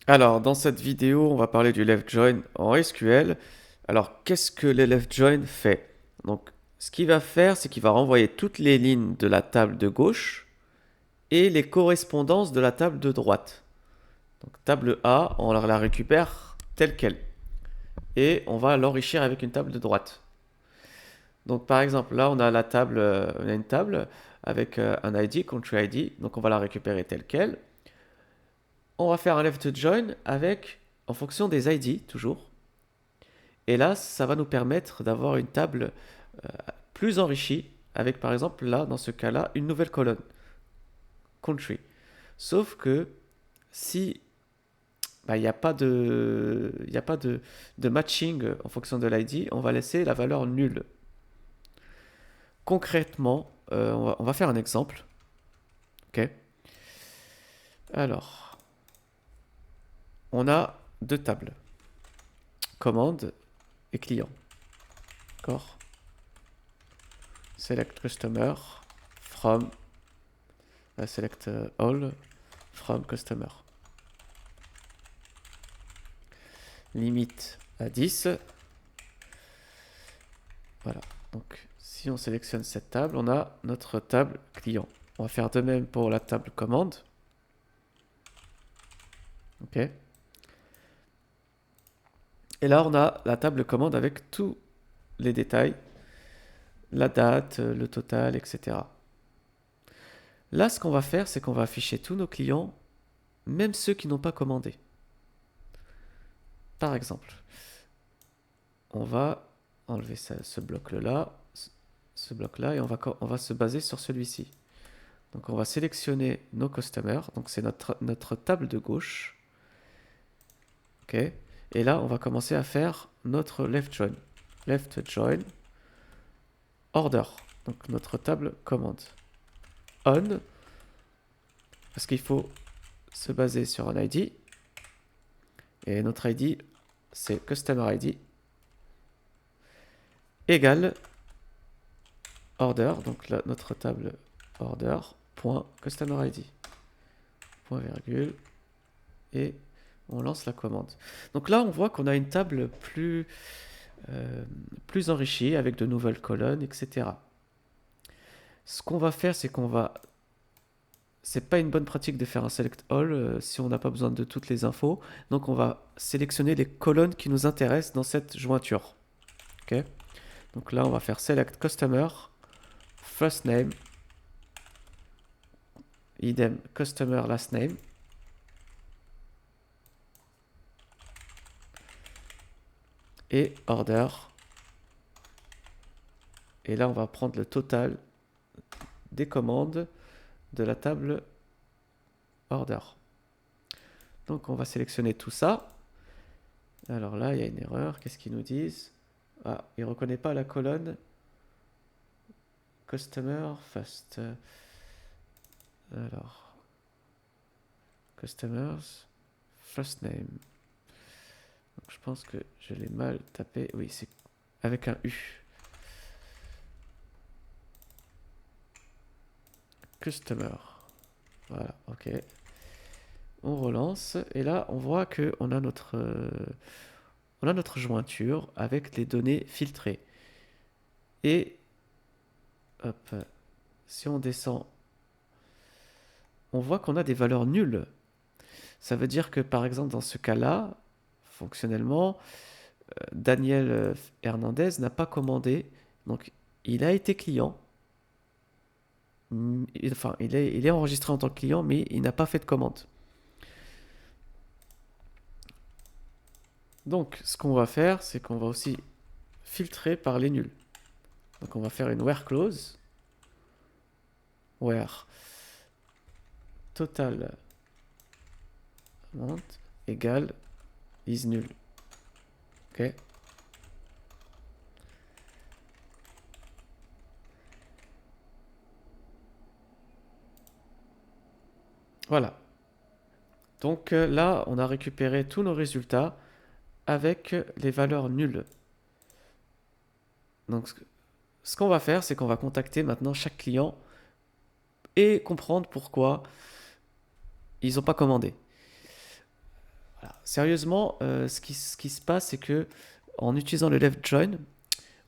Alors, dans cette vidéo, on va parler du left join en SQL. Alors, qu'est-ce que le left join fait? Donc, ce qu'il va faire, c'est qu'il va renvoyer toutes les lignes de la table de gauche et les correspondances de la table de droite. Donc, table A, on la récupère telle qu'elle. Et on va l'enrichir avec une table de droite. Donc, par exemple, là, on a une table avec un ID, country ID. Donc, on va la récupérer telle qu'elle. On va faire un left join avec, en fonction des ID, toujours. Et là, ça va nous permettre d'avoir une table plus enrichie, avec par exemple, là, dans ce cas-là, une nouvelle colonne, country. Sauf que si il n'y a pas de matching en fonction de l'ID, on va laisser la valeur nulle. Concrètement, on va faire un exemple. Ok. Alors, on a deux tables, commande et client. D'accord. Select customer from select all from customer. Limite à 10. Voilà. Donc, si on sélectionne cette table, on a notre table client. On va faire de même pour la table commande. Ok. Et là, on a la table commande avec tous les détails, la date, le total, etc. Là, ce qu'on va faire, c'est qu'on va afficher tous nos clients, même ceux qui n'ont pas commandé. Par exemple, on va enlever ce bloc-là, et on va se baser sur celui-ci. Donc on va sélectionner nos customers, donc c'est notre table de gauche. Ok. Et là, on va commencer à faire notre left join. Left join order, donc notre table commande. On, parce qu'il faut se baser sur un ID. Et notre ID, c'est customer ID égale order, donc là, notre table order, point customer ID, point virgule, et on lance la commande. Donc là, on voit qu'on a une table plus enrichie avec de nouvelles colonnes, etc. Ce qu'on va faire, c'est qu'on va... C'est pas une bonne pratique de faire un select all si on n'a pas besoin de toutes les infos. Donc on va sélectionner les colonnes qui nous intéressent dans cette jointure. Ok. Donc là, on va faire select customer, first name, idem customer last name. Et order. Et là, on va prendre le total des commandes de la table order. Donc, on va sélectionner tout ça. Alors là, il y a une erreur. Qu'est-ce qu'ils nous disent? Ah, il ne reconnaît pas la colonne customer first. Alors, customers first name. Donc, je pense que je l'ai mal tapé. Oui, c'est avec un U. Customer. Voilà, ok. On relance et là on voit que on a notre jointure avec les données filtrées. Et hop, si on descend, on voit qu'on a des valeurs nulles. Ça veut dire que par exemple dans ce cas-là, fonctionnellement, Daniel Hernandez n'a pas commandé, donc il a été client. Enfin, il est enregistré en tant que client, mais il n'a pas fait de commande. Donc, ce qu'on va faire, c'est qu'on va aussi filtrer par les nuls. Donc, on va faire une where clause, where total amount égale is nul. Ok. Voilà. Donc là, on a récupéré tous nos résultats avec les valeurs nulles. Donc, ce qu'on va faire, c'est qu'on va contacter maintenant chaque client et comprendre pourquoi ils n'ont pas commandé. Sérieusement, ce qui se passe, c'est que en utilisant le left join,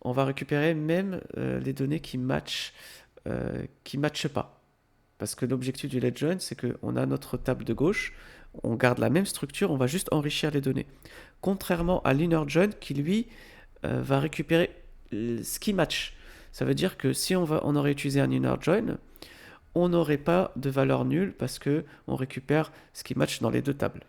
on va récupérer même les données qui matchent pas. Parce que l'objectif du left join, c'est qu'on a notre table de gauche, on garde la même structure, on va juste enrichir les données. Contrairement à l'inner join qui, lui, va récupérer ce qui match. Ça veut dire que si on aurait utilisé un inner join, on n'aurait pas de valeur nulle parce que on récupère ce qui match dans les deux tables.